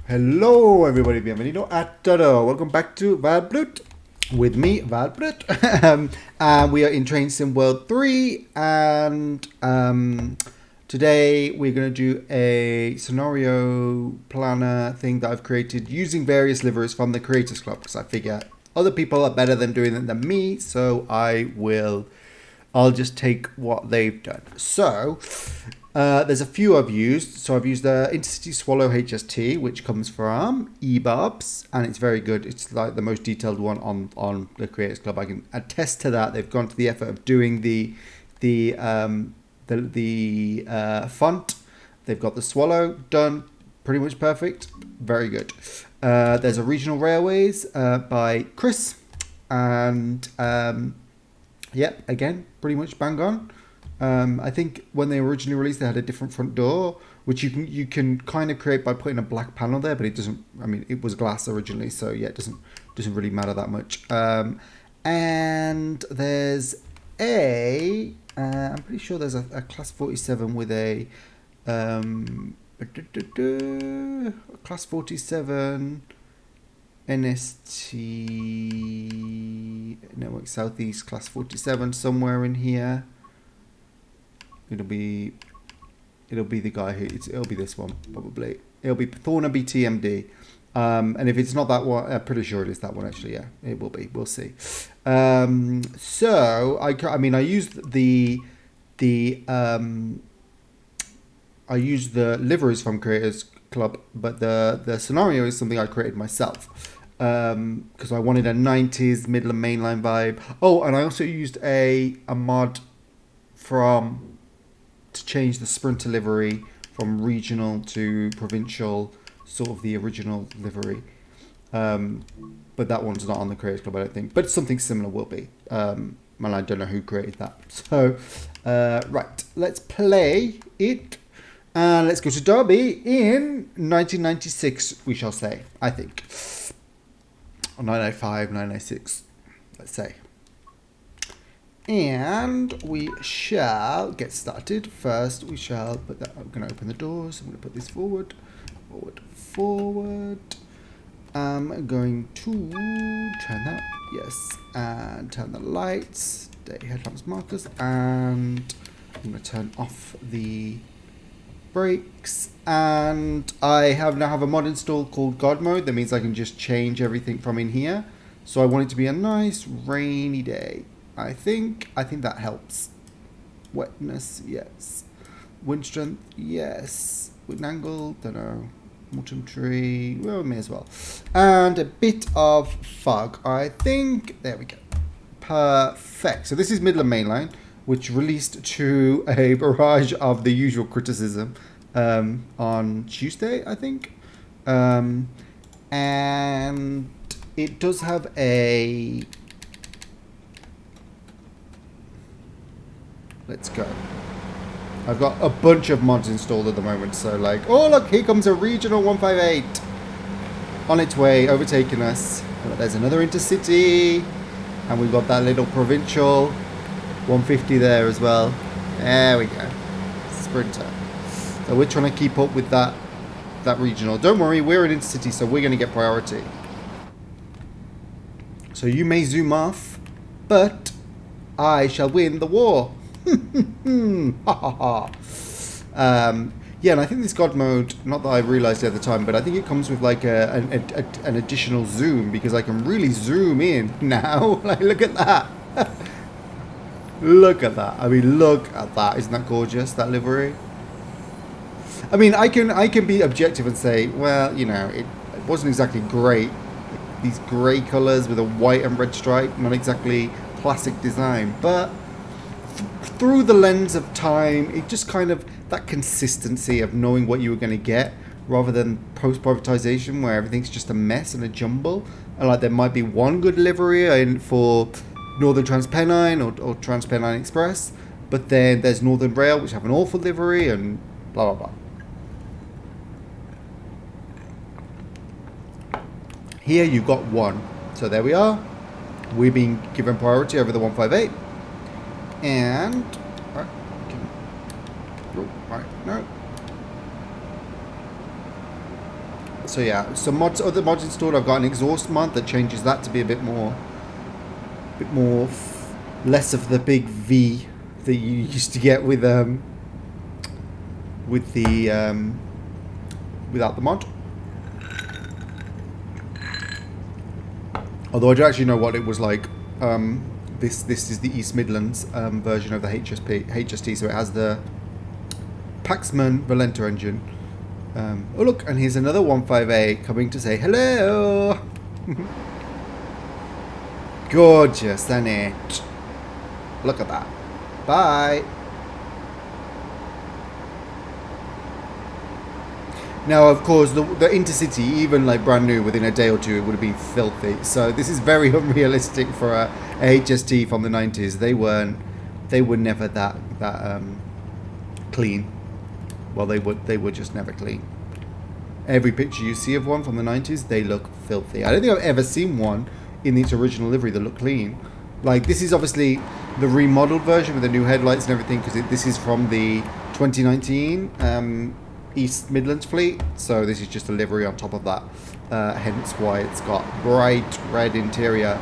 Hello everybody, bienvenido a todo. Welcome back to Valblut with me, Valblut. And we are in Train Sim World 3 and today we're going to do a scenario planner thing that I've created using various liveries from the Creators Club because I figure other people are better than doing it than me, so I'll just take what they've done. So there's a few I've used. So I've used the Intercity Swallow HST, which comes from ebarbs, and it's very good. It's like the most detailed one on the Creators Club. I can attest to that. They've gone to the effort of doing the font. They've got the swallow done, pretty much perfect. Very good. There's a Regional Railways by Chris, and yep, again, pretty much bang on. I think when they originally released, they had a different front door, which you can kind of create by putting a black panel there, but it doesn't. I mean, it was glass originally, so yeah, it doesn't really matter that much. And there's I'm pretty sure there's a class 47 with a class 47 NST Network Southeast class 47 somewhere in here. It'll be the guy who it'll be this one probably. It'll be ThornabyTMD. And if it's not that one, I'm pretty sure it is that one actually. Yeah, it will be. We'll see. So I used the liveries from Creators Club, but the scenario is something I created myself because I wanted a 90s Midland Mainline vibe. Oh, and I also used a mod to change the Sprinter livery from regional to provincial, sort of the original livery. But that one's not on the Creators Club, I don't think. But something similar will be. And I don't know who created that. So, right, let's play it. And let's go to Derby in 1996, we shall say, I think. Or 905, 996, let's say. And we shall get started. First, we shall put that. I'm going to open the doors. I'm going to put this forward. I'm going to turn that. Yes. And turn the lights. Day headlamps markers. And I'm going to turn off the brakes. And I now have a mod installed called God Mode. That means I can just change everything from in here. So I want it to be a nice rainy day. I think that helps. Wetness, yes. Wind strength, yes. Wind angle, don't know. Autumn tree, well, may as well. And a bit of fog, I think. There we go. Perfect. So this is Midland Mainline, which released to a barrage of the usual criticism on Tuesday, I think. And it does have a... Let's go. I've got a bunch of mods installed at the moment, so like, oh look, here comes a Regional 158 on its way, overtaking us. But there's another Intercity, and we've got that little Provincial 150 there as well. There we go, Sprinter. So we're trying to keep up with that Regional. Don't worry, we're an Intercity, so we're going to get priority. So you may zoom off, but I shall win the war. Yeah, and I think this God mode, not that I realized at the time, but I think it comes with like an additional zoom, because I can really zoom in now. Like, look at that. Look at that. I mean, look at that. Isn't that gorgeous, that livery? I mean, I can be objective and say, well, you know, it wasn't exactly great. These grey colours with a white and red stripe, not exactly classic design, but through the lens of time, it just kind of, that consistency of knowing what you were going to get, rather than post-privatization where everything's just a mess and a jumble. And like, there might be one good livery for Northern Transpennine or Transpennine Express, but then there's Northern Rail, which have an awful livery, and blah blah blah. Here you've got one, so there we are. We're being given priority over the 158. And alright, no. So yeah, some other mods installed. I've got an exhaust mod that changes that to be a bit more, less of the big V that you used to get with the without the mod. Although I don't actually know what it was like. This is the East Midlands version of the HST, so it has the Paxman Valenta engine. Oh look, and here's another 158 coming to say hello. Gorgeous, isn't it? Look at that. Bye. Now, of course, the Intercity, even like brand new, within a day or two, it would have been filthy. So this is very unrealistic for a HST from the 90s. They were never that clean. Well, they were just never clean. Every picture you see of one from the 90s, they look filthy. I don't think I've ever seen one in its original livery that looked clean. Like, this is obviously the remodeled version with the new headlights and everything, because this is from the 2019 East Midlands fleet. So this is just a livery on top of that. Hence why it's got bright red interior.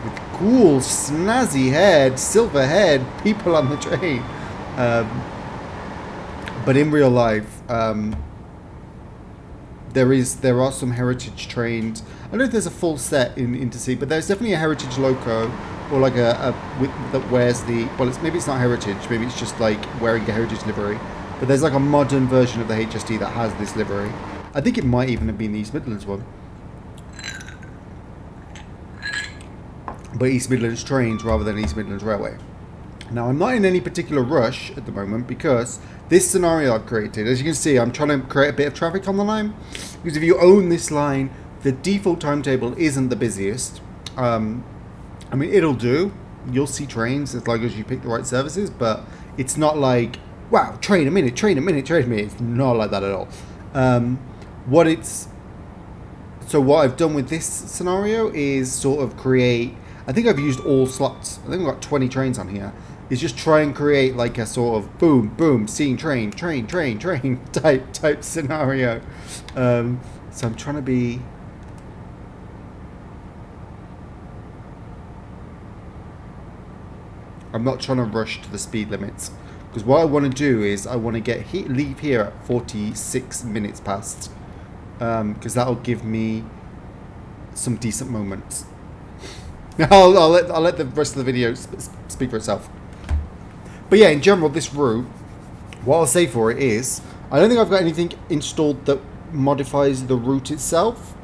With cool, snazzy head, silver head, people on the train. But in real life, there are some heritage trains. I don't know if there's a full set in Intercity, but there's definitely a heritage loco, or like that wears the, well, maybe it's not heritage, maybe it's just like wearing a heritage livery. But there's like a modern version of the HST that has this livery. I think it might even have been the East Midlands one. But East Midlands trains rather than East Midlands Railway. Now, I'm not in any particular rush at the moment because this scenario I've created, as you can see, I'm trying to create a bit of traffic on the line. Because if you own this line, the default timetable isn't the busiest. I mean, it'll do. You'll see trains as long as you pick the right services, but it's not like, wow, train a minute, train a minute, train a minute. It's not like that at all. So what I've done with this scenario is sort of create, I think I've used all slots. I think I've got 20 trains on here. Is just try and create like a sort of boom, boom, seeing train type scenario. So I'm trying to be... I'm not trying to rush to the speed limits. Because what I want to do is I want to leave here at 46 minutes past. Because that'll give me some decent moments. I'll let the rest of the video speak for itself. But yeah, in general, this route, what I'll say for it is, I don't think I've got anything installed that modifies the route itself,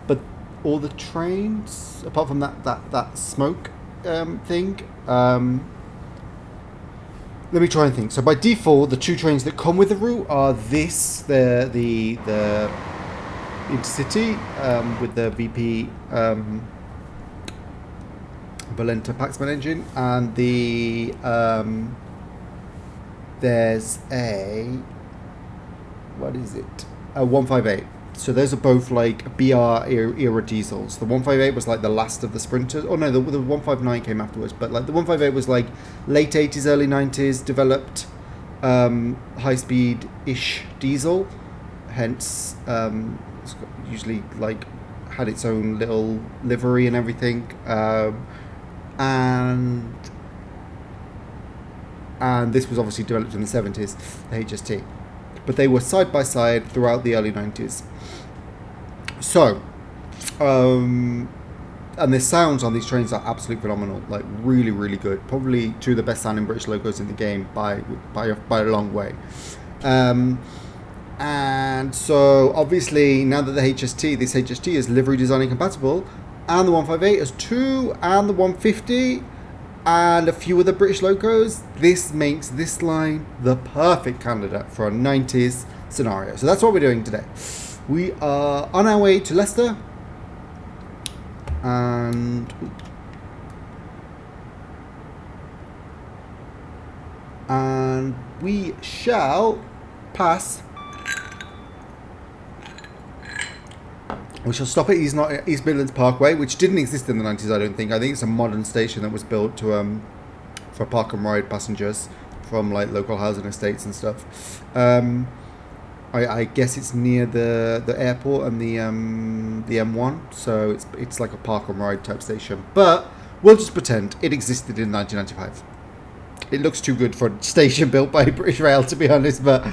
but all the trains, apart from that smoke thing, let me try and think. So by default, the two trains that come with the route are the Intercity with the VP Valenta Paxman engine, and the there's a, what is it? A 158. So those are both like BR era diesels. The 158 was like the last of the Sprinters. Oh no, the 159 came afterwards. But like the 158 was like late 80s, early 90s developed high-speed-ish diesel. Hence, it's usually like had its own little livery and everything. And this was obviously developed in the 70s, the HST. But they were side by side throughout the early 90s. So, and the sounds on these trains are absolutely phenomenal, like really, really good. Probably two of the best sounding British locos in the game by a long way. And so, obviously, now that this HST is livery designing compatible, and the 158 is 2, and the 150, and a few other British locos, this makes this line the perfect candidate for a 90s scenario. So that's what we're doing today. We are on our way to Leicester, and we shall pass. We shall stop at East Midlands Parkway, which didn't exist in the 90s, I don't think. I think it's a modern station that was built to for park and ride passengers from like local housing estates and stuff. I guess it's near the airport and the M1, so it's like a park and ride type station. But we'll just pretend it existed in 1995. It looks too good for a station built by British Rail, to be honest. But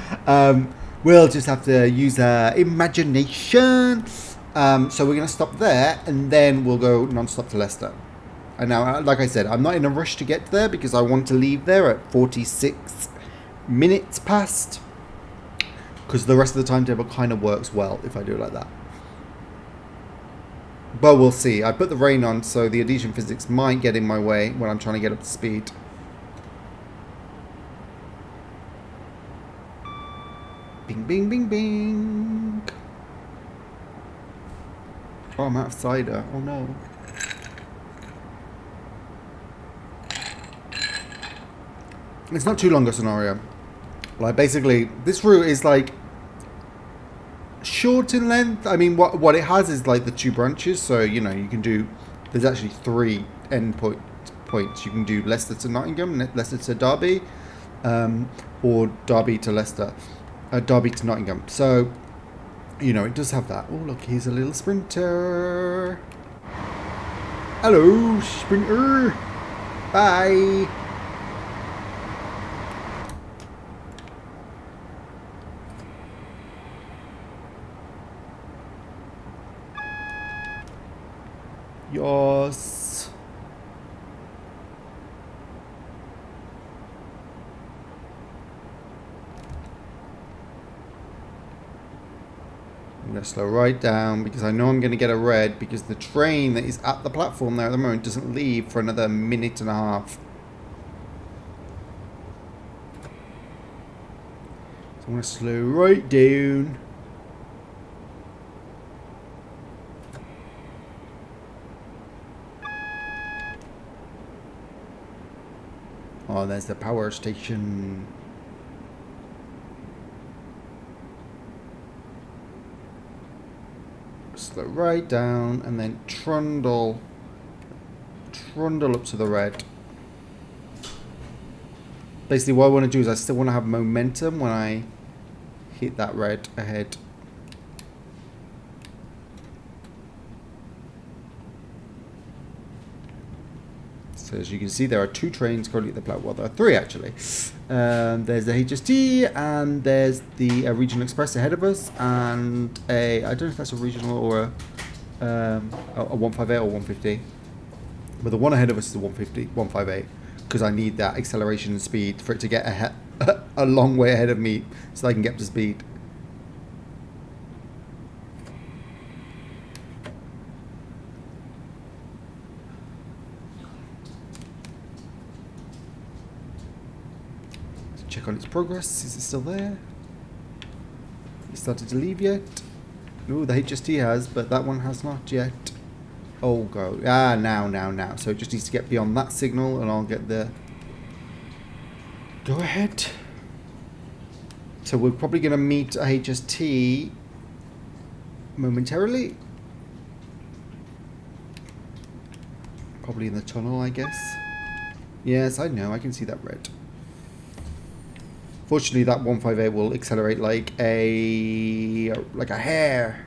we'll just have to use our imagination. So we're going to stop there, and then we'll go non-stop to Leicester. And now, like I said, I'm not in a rush to get there because I want to leave there at 46 minutes past. Because the rest of the timetable kind of works well if I do it like that. But we'll see. I put the rain on, so the adhesion physics might get in my way when I'm trying to get up to speed. Bing, bing, bing, bing. Oh, I'm out of cider. Oh, no. It's not too long a scenario. Like, basically, this route is, like, short in length. I mean, what it has is, like, the 2 branches. So, you know, you can do... There's actually 3 end points. You can do Leicester to Nottingham, Leicester to Derby, or Derby to Leicester. Derby to Nottingham. So, you know, it does have that. Oh, look, here's a little sprinter. Hello, sprinter. Bye. Yes. I'm going to slow right down because I know I'm going to get a red because the train that is at the platform there at the moment doesn't leave for another minute and a half. So I'm going to slow right down. Oh, there's the power station. Slow right down and then trundle up to the red. Basically what I want to do is I still want to have momentum when I hit that red ahead. So as you can see, there are 2 trains currently at the platform. Well, there are 3 actually. There's the HST and there's the Regional Express ahead of us, and I don't know if that's a regional or a 158 or 150. But the one ahead of us is the 158, because I need that acceleration and speed for it to get a long way ahead of me so I can get up to speed. Check on its progress. Is it still there? It started to leave yet? No, the HST has, but that one has not yet. Oh, go. Ah, now. So it just needs to get beyond that signal and I'll get the go ahead. So we're probably going to meet a HST momentarily. Probably in the tunnel, I guess. Yes, I know. I can see that red. Fortunately, that 158 will accelerate like a hare.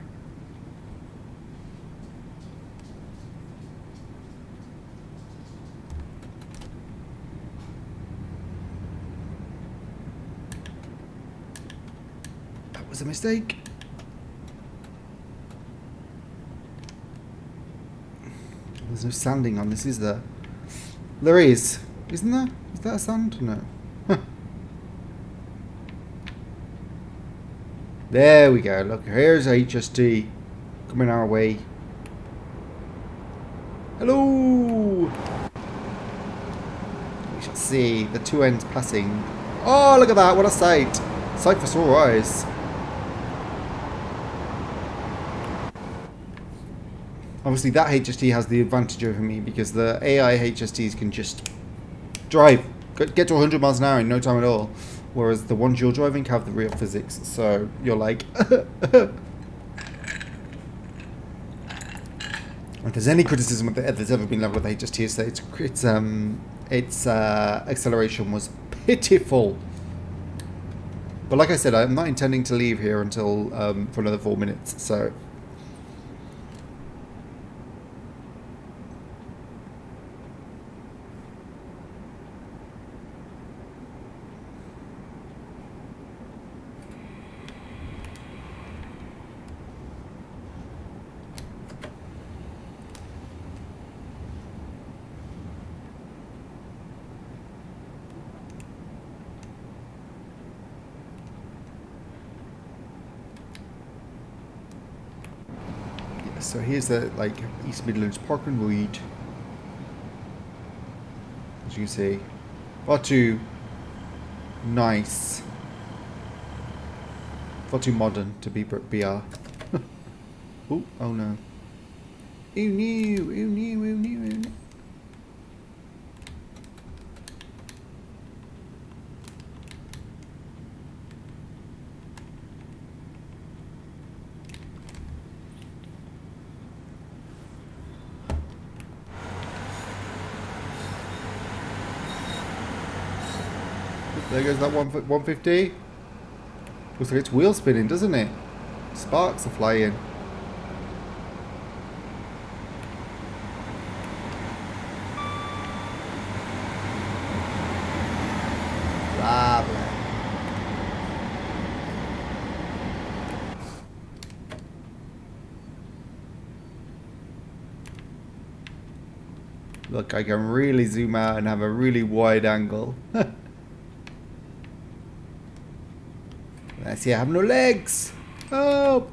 That was a mistake. There's no sanding on this, is there? There is. Isn't there? Is that a sand? No. Huh. There we go. Look, here's HST coming our way. Hello. We shall see the 2 ends passing. Oh, look at that! What a sight! Sight for sore eyes. Obviously, that HST has the advantage over me because the AI HSTs can just drive, get to 100 miles an hour in no time at all. Whereas the ones you're driving have the real physics, so you're like... If there's any criticism that's ever been leveled with HST, its acceleration was pitiful. But like I said, I'm not intending to leave here until for another 4 minutes, so... So here's the East Midlands Park and Ride. As you can see, far too nice, far too modern to be BR. Oh no! Ew new, ew new, ew new, ew new. There goes that 150. Looks like it's wheel spinning, doesn't it? Sparks are flying. Lovely. Look, I can really zoom out and have a really wide angle. I see I have no legs. Oh.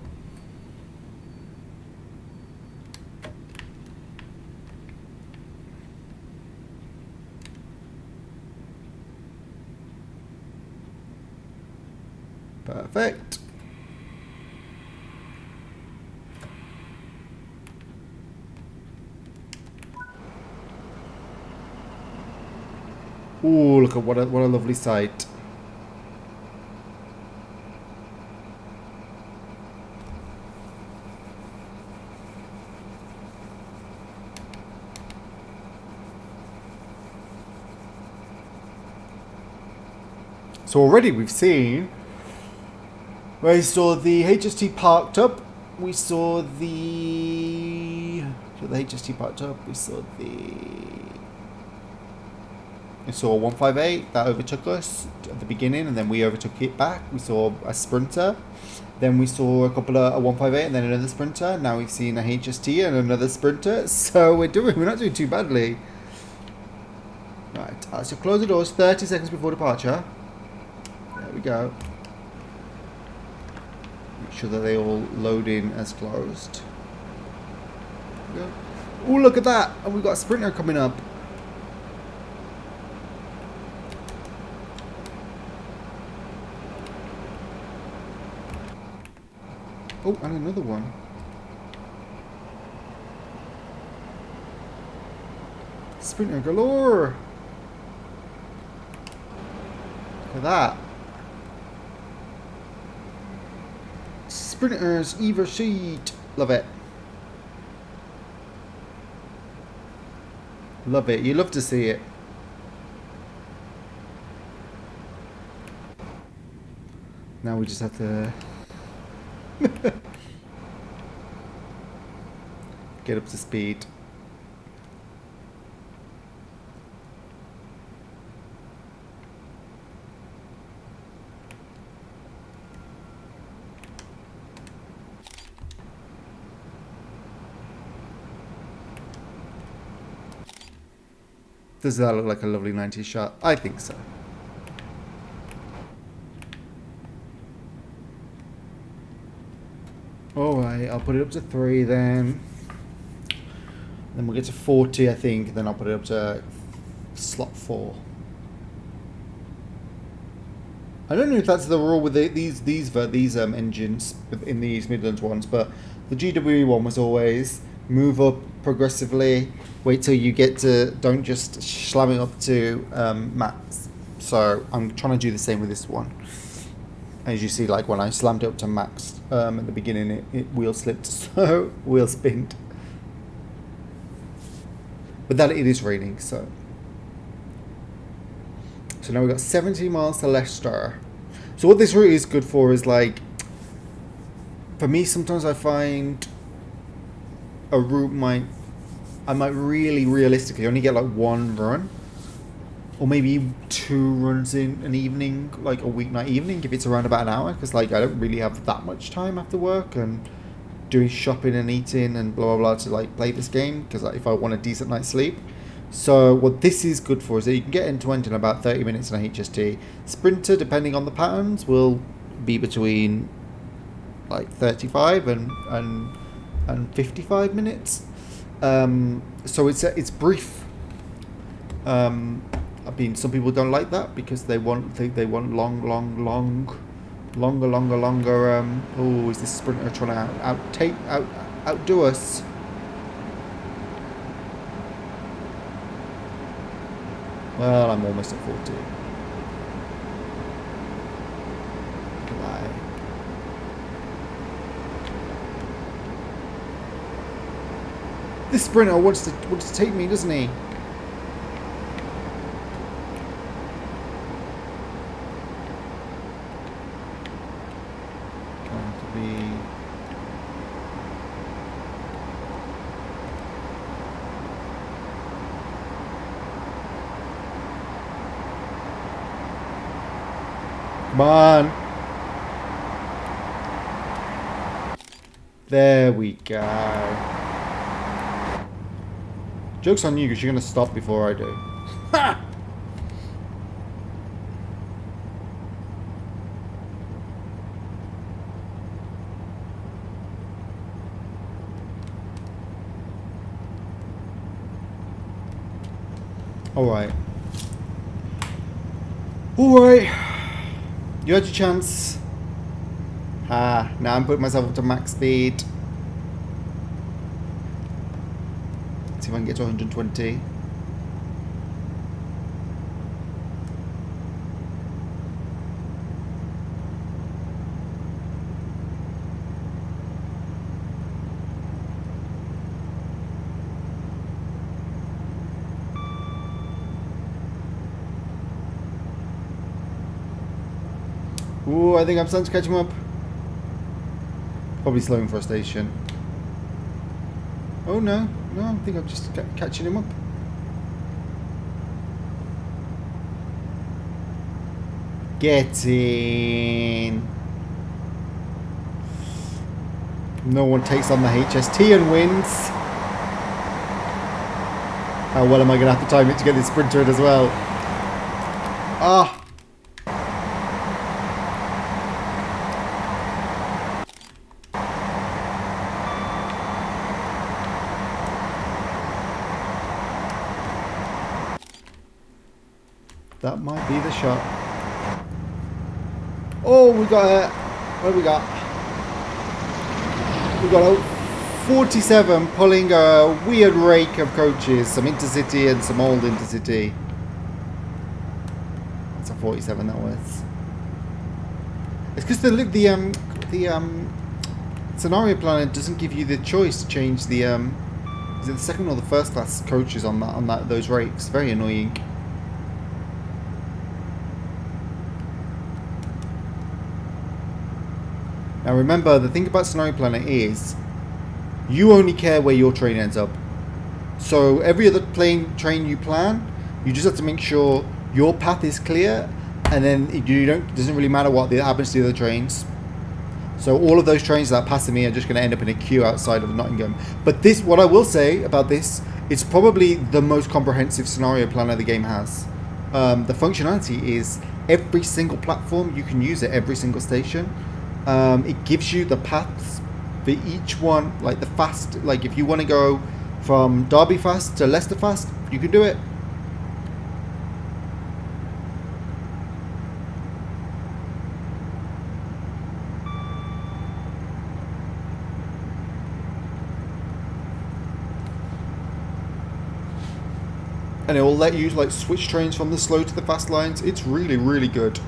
Perfect. Ooh, look at what a lovely sight. So already we've seen, we saw the HST parked up, we saw the HST parked up, we saw 158 that overtook us at the beginning, and then we overtook it back. We saw a sprinter, then we saw a couple of a 158 and then another sprinter. Now we've seen a HST and another sprinter, so we're not doing too badly. Right, so close the doors 30 seconds before departure. There we go. Make sure that they all load in as closed. Oh, look at that! And we've got a sprinter coming up. Oh, and another one. Sprinter galore! Look at that. Sprinters, either sheet. Love it. Love it. You love to see it. Now we just have to get up to speed. Does that look like a lovely 90s shot? I think so. Alright, I'll put it up to 3 then. Then we'll get to 40, I think. Then I'll put it up to slot 4. I don't know if that's the rule with these engines in these Midlands ones, but the GWE one was always move up progressively. Wait till you get to, don't just slam it up to max. So I'm trying to do the same with this one. As you see, like when I slammed it up to max at the beginning, it wheel slipped, so wheel spinned. But that it is raining, so. So now we've got 70 miles to Leicester. So what this route is good for is like, for me, sometimes I find a route I might really realistically only get like one run, or maybe 2 runs in an evening, like a weeknight evening, if it's around about an hour, because like I don't really have that much time after work and doing shopping and eating and blah blah blah to like play this game, because like, if I want a decent night's sleep. So what this is good for is that you can get end to end in about 30 minutes in a HST. Sprinter, depending on the patterns, will be between like 35 and 55 minutes. So it's brief. I mean, some people don't like that because they want longer. Oh, is this sprinter trying to outdo us? Well, I'm almost at 40. Goodbye. This sprinter wants to take me, doesn't he? Come on. There we go. Joke's on you because you're going to stop before I do. Ha! Alright. Alright. You had your chance. Ah, now I'm putting myself up to max speed. Let's see if I can get to 120. Ooh, I think I'm starting to catch him up. Probably slowing for a station. Oh no, no, I think I'm just catching him up. Get in. No one takes on the HST and wins. How well am I going to have to time it to get this sprinter in as well? Ah. That might be the shot. Oh, we got it. What have we got? We got a 47 pulling a weird rake of coaches, some intercity and some old intercity. That's a 47 that was. It's because the scenario planner doesn't give you the choice to change the is it the second or the first class coaches on those rakes? Very annoying. Now remember, the thing about Scenario Planner is you only care where your train ends up. So every other train you plan, you just have to make sure your path is clear, and then it doesn't really matter what happens to the other trains. So all of those trains that are passing me are just going to end up in a queue outside of Nottingham. But this, what I will say about this, it's probably the most comprehensive Scenario Planner the game has. The functionality is every single platform you can use at every single station. It gives you the paths for each one, like the fast, like if you want to go from Derby fast to Leicester fast, you can do it. And it will let you like switch trains from the slow to the fast lines. It's really, really good.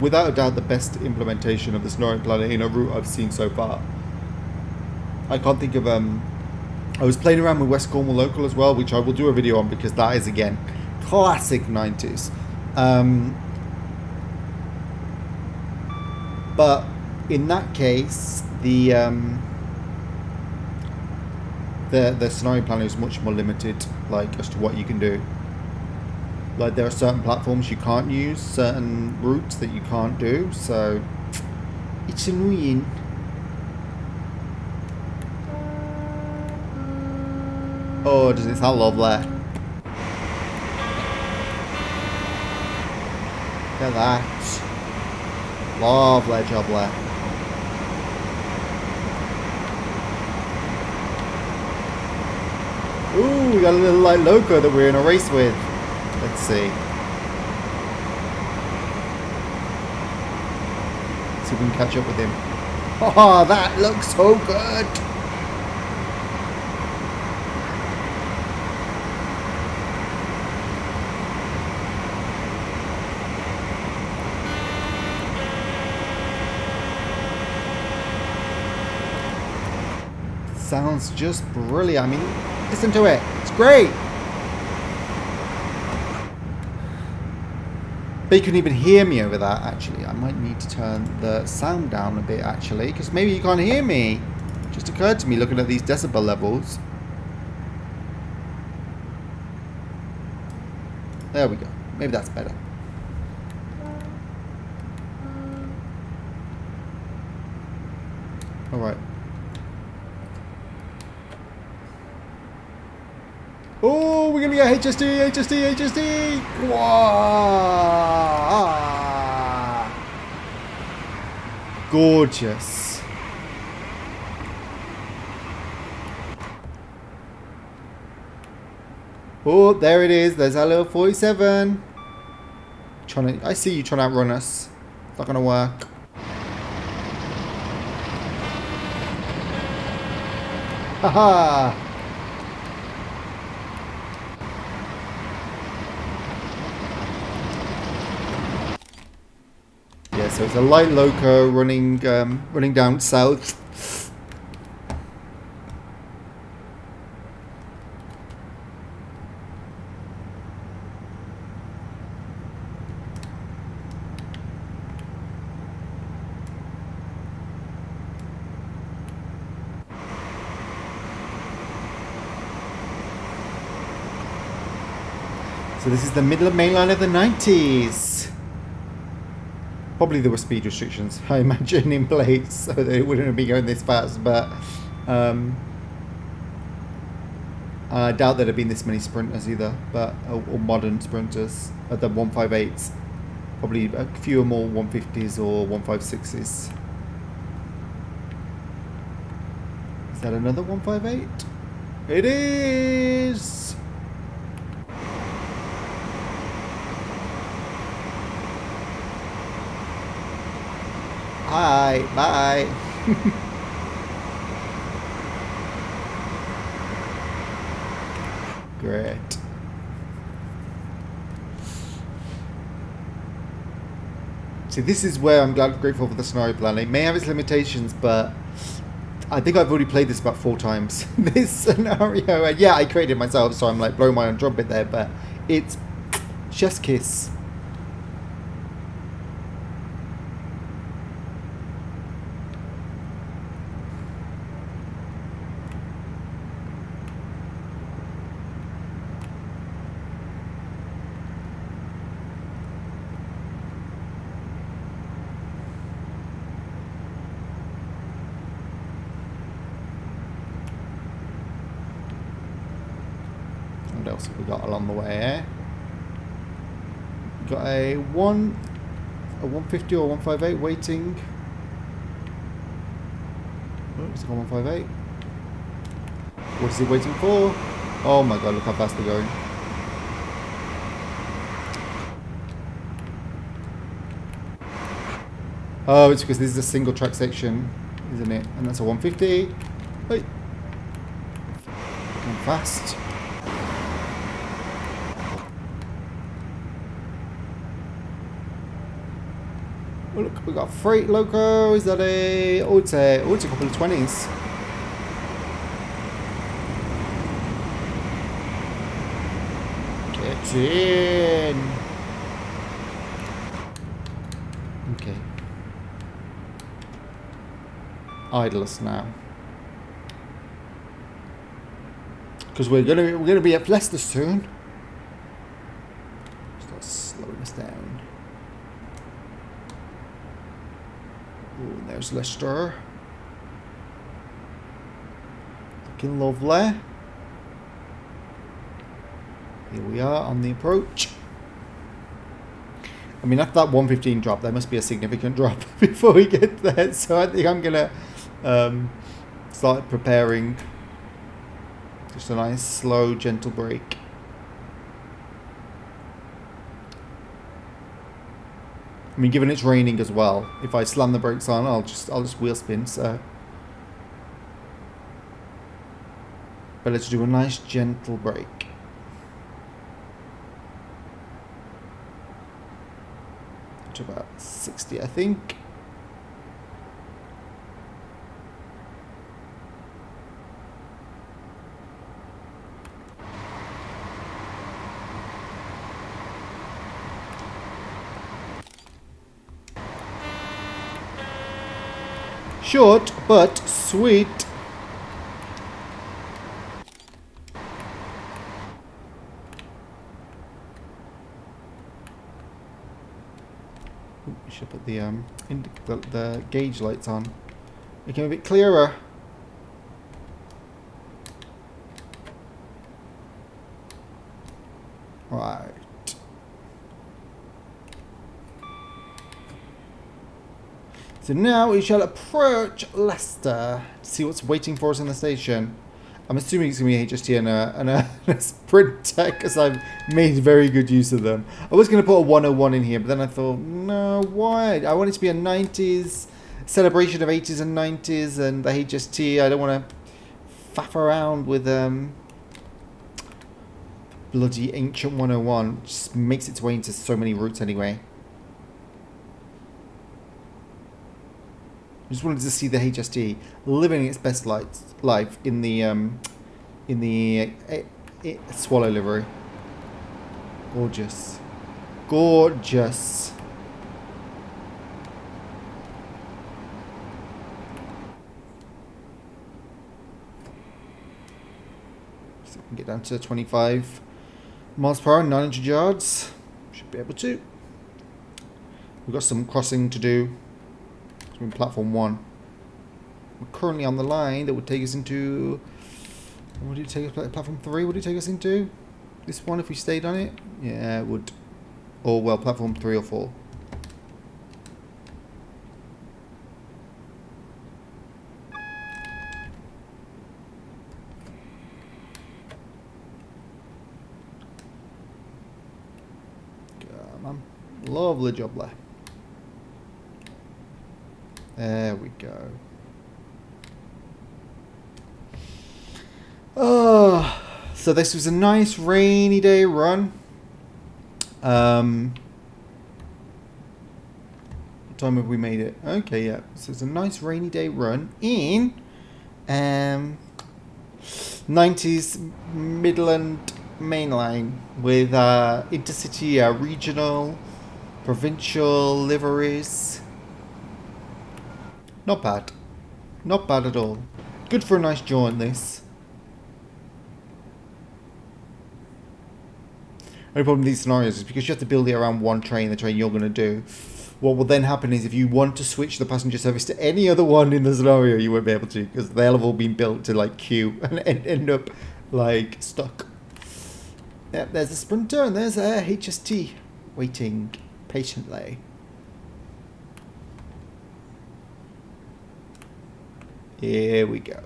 Without a doubt, the best implementation of the Scenario Planner in a route I've seen so far. I can't think of. I was playing around with West Cornwall Local as well, which I will do a video on because that is again classic 90s. But in that case, the scenario planner is much more limited, like as to what you can do. Like there are certain platforms you can't use, certain routes that you can't do, so it's annoying. Oh, does it sound lovely? Look at that. Lovely jubbly. Ooh, we got a little like loco that we're in a race with. Let's see. See if we can catch up with him. Oh, that looks so good. Sounds just brilliant. I mean, listen to it. It's great. But you couldn't even hear me over that, actually. I might need to turn the sound down a bit, actually, because maybe you can't hear me. Just occurred to me looking at these decibel levels. There we go. Maybe that's better. All right. Oh, we're gonna get HST, HST, HST! Wow! Gorgeous. Oh, there it is. There's our little 47. I see you trying to outrun us. It's not gonna work. Haha! Yeah, so it's a light loco running down south. So this is the Midland Mainline of the 90s. Probably there were speed restrictions, I imagine, in place, so they wouldn't be going this fast, but I doubt there'd have been this many sprinters either, but or modern sprinters at the 158s. Probably a few more 150s or 156s. Is that another 158? It is! Hi, bye. Great. See, this is where I'm grateful for the scenario plan. It may have its limitations, but I think I've already played this about 4 times. This scenario, and yeah, I created it myself, so I'm like blowing my own trumpet there, but it's chef's kiss. What else have we got along the way? We've got a 150 or 158 waiting. Oh, it's got 158. What is it waiting for? Oh my god, look how fast they're going. Oh, it's because this is a single track section, isn't it? And that's a 150. Wait. Going fast. Oh look, we got freight loco. Is that a? Oh, it's a couple of 20s. Get in. Okay. idlers now. Because we're gonna be at Leicester soon. Start slowing us down. Oh, there's Leicester. Looking lovely. Here we are on the approach. I mean, after that 115 drop, there must be a significant drop before we get there. So I think I'm gonna start preparing. Just a nice, slow, gentle brake. I mean, given it's raining as well, if I slam the brakes on, I'll just wheel spin. So better to do a nice, gentle brake. To about 60, I think. Short, but sweet. We should put the gauge lights on. Making it a bit clearer. Right. So now we shall approach Leicester to see what's waiting for us in the station. I'm assuming it's going to be HST and a Sprinter because I've made very good use of them. I was going to put a 101 in here, but then I thought, no, why? I want it to be a 90s celebration of 80s and 90s and the HST. I don't want to faff around with bloody ancient 101. It just makes its way into so many routes anyway. I just wanted to see the HST living its best life in the Swallow livery. Gorgeous, gorgeous. So we can get down to 25 miles per hour, 900 yards. Should be able to. We've got some crossing to do. In platform 1. We're currently on the line that would take us into... What did it take us? Platform 3? What did it take us into? This one if we stayed on it? Yeah, it would. Or, well, platform 3 or 4. Come on. Lovely job there. There we go. Oh, so this was a nice rainy day run. What time have we made it? Okay, yeah. So it's a nice rainy day run in 90s Midland Mainline with intercity, regional, provincial liveries. Not bad. Not bad at all. Good for a nice jaunt, this. Only problem with these scenarios is because you have to build it around one train, the train you're going to do. What will then happen is if you want to switch the passenger service to any other one in the scenario, you won't be able to because they'll have all been built to like queue and end up like stuck. Yep, there's a Sprinter and there's a HST waiting patiently. Here we go.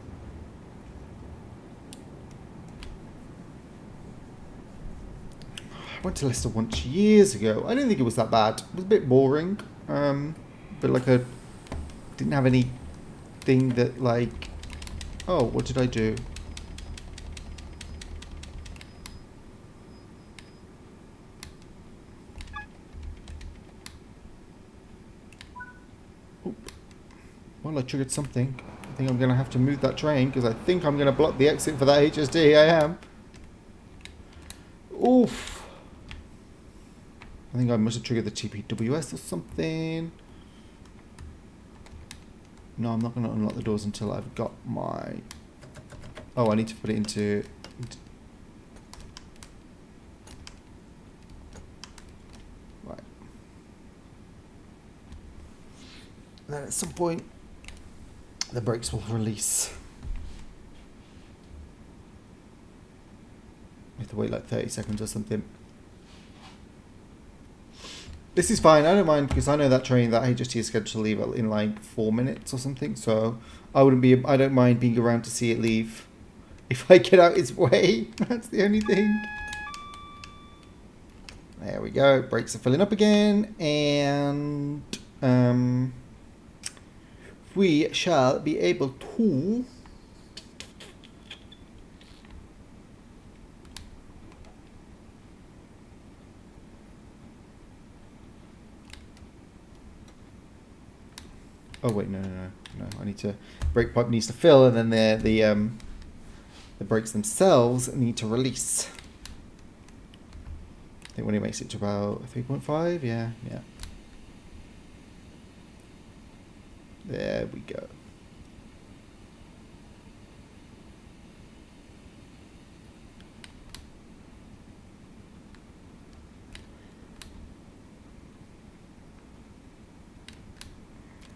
I went to Leicester once years ago. I didn't think it was that bad. It was a bit boring. But like didn't have anything that like, oh, what did I do? Oop. Well, I triggered something. I think I'm going to have to move that train because I think I'm going to block the exit for that HST. I am. Oof. I think I must have triggered the TPWS or something. No, I'm not going to unlock the doors until I've got my... Oh, I need to put it into... Right. Then at some point, the brakes will release. We have to wait like 30 seconds or something. This is fine, I don't mind, because I know that train, that HST is scheduled to leave in like 4 minutes or something, so I don't mind being around to see it leave. If I get out its way, that's the only thing. There we go, brakes are filling up again, and we shall be able to... Oh wait, no. I need to... Brake pipe needs to fill, and then the brakes themselves need to release. I think when it makes it to about 3.5, yeah. There we go.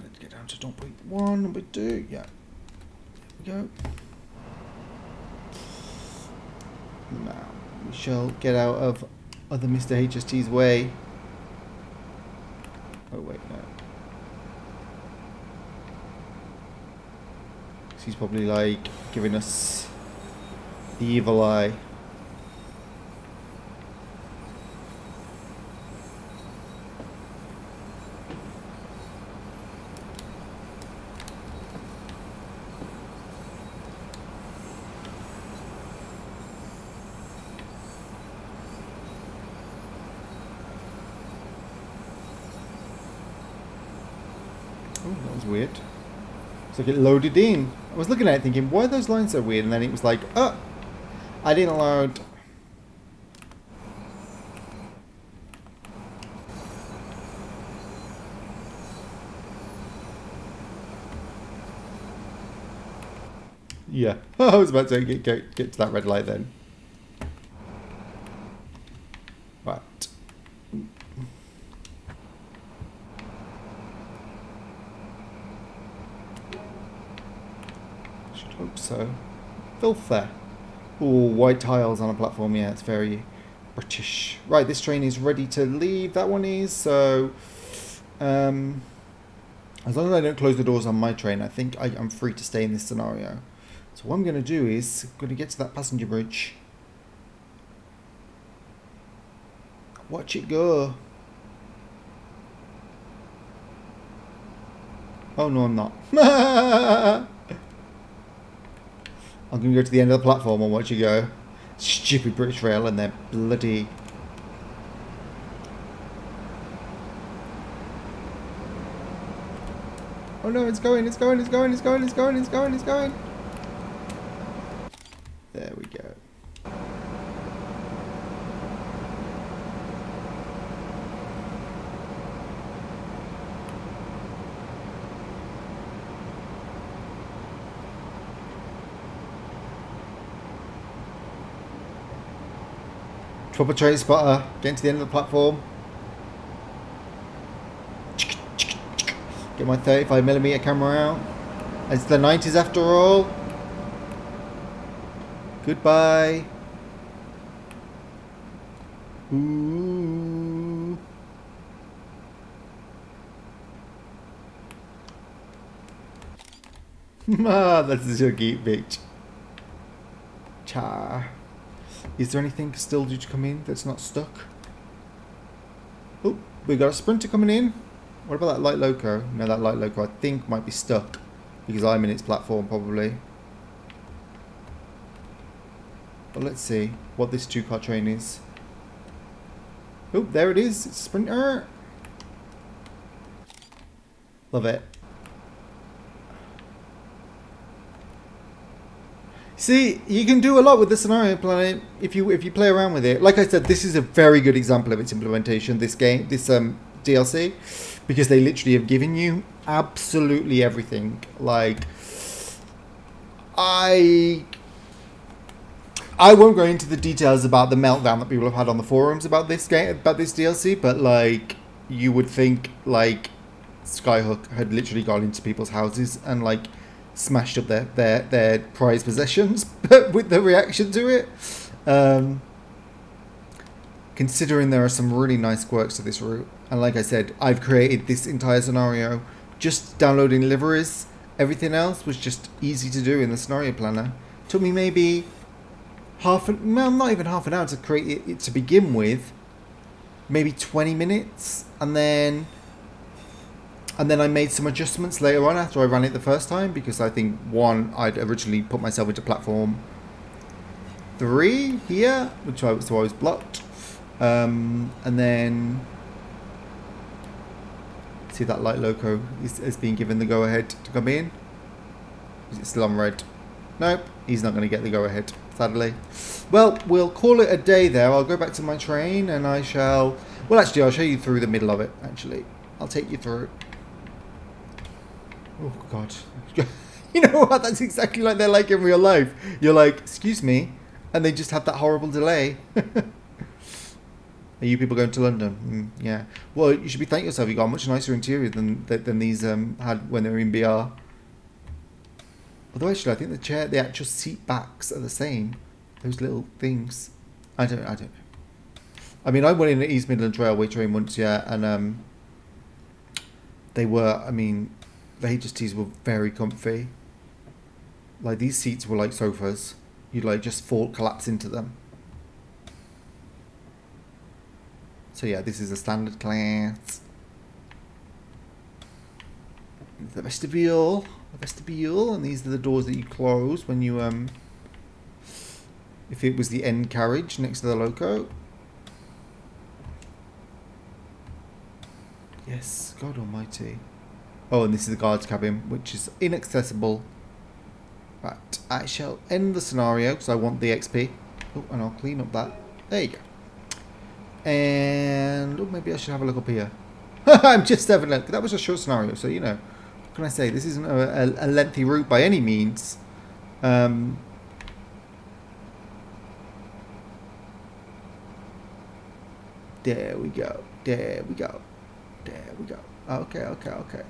Let's get down to 0.1, number 2, yeah. There we go. Now, we shall get out of other Mr. HST's way. Oh wait, no. He's probably like giving us the evil eye. Oh, that was weird. It's like it loaded in. I was looking at it thinking, why are those lines so weird? And then it was like, oh, I didn't load. Yeah, I was about to get to that red light then. Right. Should hope so. Filth there. Ooh, white tiles on a platform. Yeah, it's very British. Right, this train is ready to leave. That one is. So, as long as I don't close the doors on my train, I think I'm free to stay in this scenario. So what I'm going to do is, I'm going to get to that passenger bridge. Watch it go. Oh no, I'm not. I'm going to go to the end of the platform and watch it go. Stupid British Rail and their bloody... Oh no, it's going. There we go. Trouble train spotter, getting to the end of the platform. Get my 35mm camera out. It's the 90s after all. Goodbye. Ooh. That's a juggy bitch. Cha. Is there anything still due to come in that's not stuck? Oh, we got a sprinter coming in. What about that light loco? No, that light loco I think might be stuck because I'm in its platform probably. But let's see what this 2-car train is. Oh, there it is. It's a sprinter. Love it. See, you can do a lot with the scenario planning if you play around with it. Like I said, this is a very good example of its implementation. This DLC, because they literally have given you absolutely everything. Like, I won't go into the details about the meltdown that people have had on the forums about this game, about this DLC, but like, you would think like Skyhook had literally gone into people's houses and like smashed up their prized possessions with the reaction to it. Considering there are some really nice quirks to this route, and like I said, I've created this entire scenario just downloading liveries. Everything else was just easy to do in the scenario planner. Took me maybe not even half an hour to create it to begin with. Maybe 20 minutes, and then I made some adjustments later on after I ran it the first time, because I think one, I'd originally put myself into platform 3 here, so I was blocked, and then see that light loco is being given the go ahead to come in. Is it still on red? Nope, he's not going to get the go ahead, sadly. Well, we'll call it a day there. I'll go back to my train and I shall... Well, actually, I'll show you through the middle of it, actually. I'll take you through. Oh, God. You know what? That's exactly like they're like in real life. You're like, excuse me, and they just have that horrible delay. Are you people going to London? Yeah. Well, you should be thanking yourself. You got a much nicer interior than these had when they were in BR. Although actually, I think the actual seat backs are the same. Those little things. I don't know. I mean, I went in the East Midlands Railway train once, yeah, and they were. I mean, the HSTs were very comfy. Like, these seats were like sofas. You'd like just collapse into them. So yeah, this is a standard class. The vestibule, and these are the doors that you close when you if it was the end carriage next to the loco. Yes, God Almighty. Oh, and this is the guard's cabin, which is inaccessible. Right, I shall end the scenario because I want the XP. Oh, and I'll clean up that. There you go. And oh, maybe I should have a look up here. I'm just having a look. That was a short scenario, so you know. What can I say? This isn't a lengthy route by any means. There we go. There we go. There we go. Okay.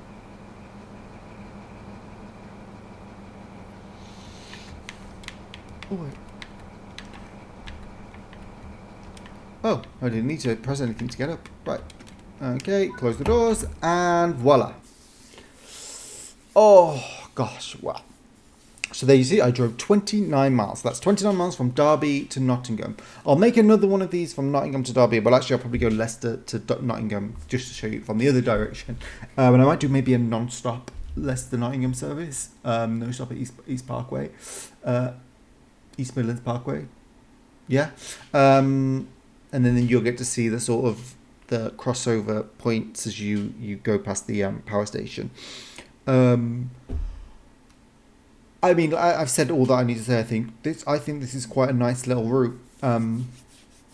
Oh, wait. Oh, I didn't need to press anything to get up. Right. Okay, close the doors, and voila. Oh, gosh, wow. So there you see, I drove 29 miles. That's 29 miles from Derby to Nottingham. I'll make another one of these from Nottingham to Derby, but actually I'll probably go Leicester to Nottingham just to show you from the other direction. And I might do maybe a non-stop Leicester-Nottingham service. No stop at East Parkway. East Midlands Parkway. Yeah. And then you'll get to see the sort of the crossover points as you go past the power station. I mean, I've said all that I need to say. I think this is quite a nice little route.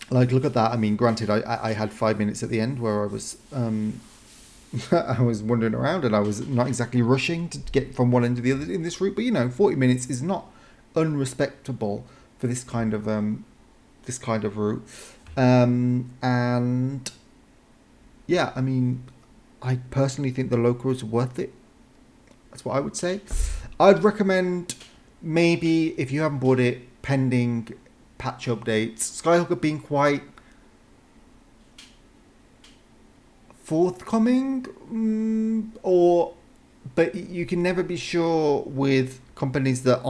Like, look at that. I mean, granted, I had 5 minutes at the end where I was I was wandering around and I was not exactly rushing to get from one end to the other in this route. But you know, 40 minutes is not unrespectable for this kind of route. And yeah, I mean, I personally think the locals are worth it. That's what I would say. I'd recommend, maybe if you haven't bought it, pending patch updates. Skyhook have been quite forthcoming, but you can never be sure with companies that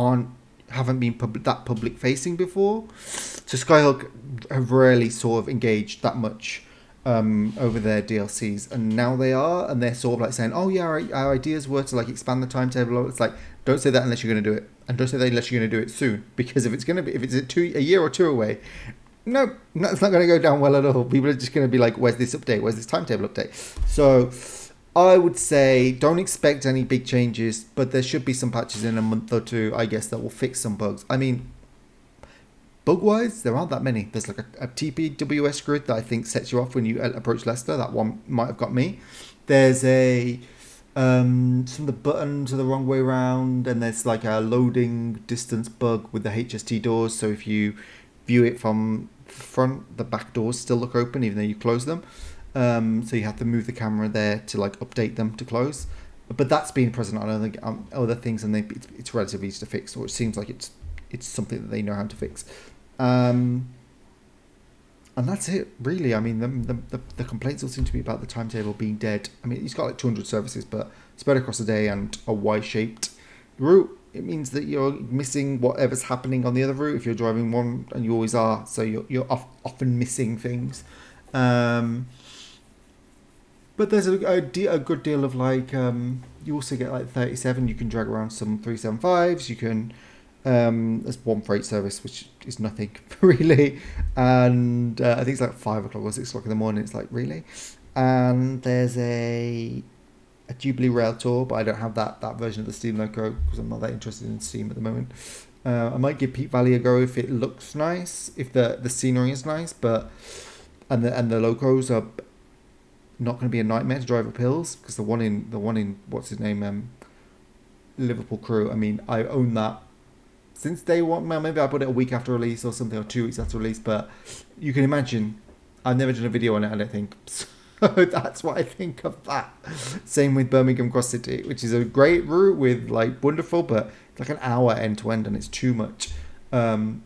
haven't been that public facing before. So Skyhook have rarely sort of engaged that much over their DLCs, and now they are, and they're sort of like saying, oh yeah, our ideas were to like expand the timetable. It's like, don't say that unless you're going to do it, and don't say that unless you're going to do it soon, because if it's a year or two away, no, that's not going to go down well at all. People are just going to be like, where's this update, where's this timetable update? So I would say don't expect any big changes, but there should be some patches in a month or two, I guess, that will fix some bugs. I mean, bug-wise, there aren't that many. There's like a TPWS grid that I think sets you off when you approach Leicester. That one might have got me. There's some of the buttons are the wrong way around, and there's like a loading distance bug with the HST doors. So if you view it from front, the back doors still look open even though you close them. So you have to move the camera there to like update them to close. But that's been present on other things, and it's relatively easy to fix, or it seems like it's something that they know how to fix. And that's it, really. I mean, the complaints all seem to be about the timetable being dead. I mean, it's got like 200 services, but spread across the day and a Y-shaped route. It means that you're missing whatever's happening on the other route if you're driving one, and you always are. So you're often missing things. But there's a good deal of like, you also get like 37. You can drag around some 375s. You can, there's one freight service, which is nothing really. And I think it's like 5 o'clock or 6 o'clock in the morning. It's like, really? And there's a Jubilee Rail Tour, but I don't have that version of the Steam Loco because I'm not that interested in Steam at the moment. I might give Peak Valley a go if it looks nice, if the scenery is nice, but and the locos are not going to be a nightmare to drive up hills, because the one in what's his name, Liverpool Crew. I mean, I own that since day one. Maybe I bought it a week after release or something, or 2 weeks after release. But you can imagine, I've never done a video on it, I don't think. So that's what I think of that. Same with Birmingham Cross City, which is a great route with like wonderful, but it's like an hour end to end, and it's too much. So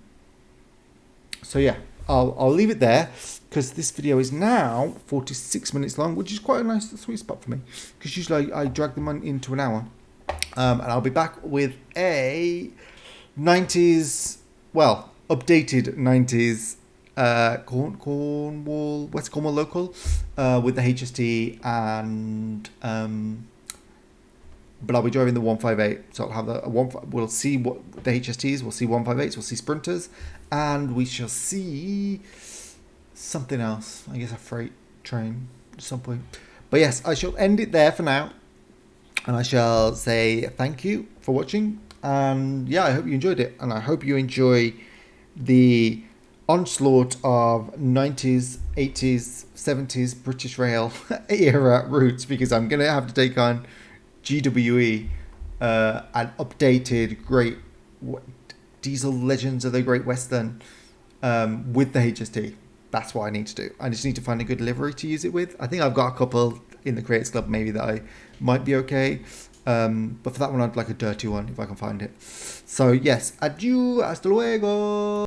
yeah, I'll leave it there, because this video is now 46 minutes long, which is quite a nice sweet spot for me, because usually I drag them into an hour. And I'll be back with a 90s, well, updated 90s Cornwall, West Cornwall local, with the HST, and but I'll be driving the 158, so I'll have we'll see what the HSTs, we'll see 158s, we'll see sprinters, and we shall see something else, I guess a freight train at some point. But yes, I shall end it there for now, and I shall say thank you for watching, and yeah, I hope you enjoyed it, and I hope you enjoy the onslaught of 90s, 80s, 70s British Rail era routes, because I'm going to have to take on GWE, an updated great diesel legends of the Great Western, with the HST. That's what I need to do. I just need to find a good livery to use it with. I think I've got a couple in the Creators Club maybe that I might be okay. But for that one, I'd like a dirty one if I can find it. So yes, adieu, hasta luego.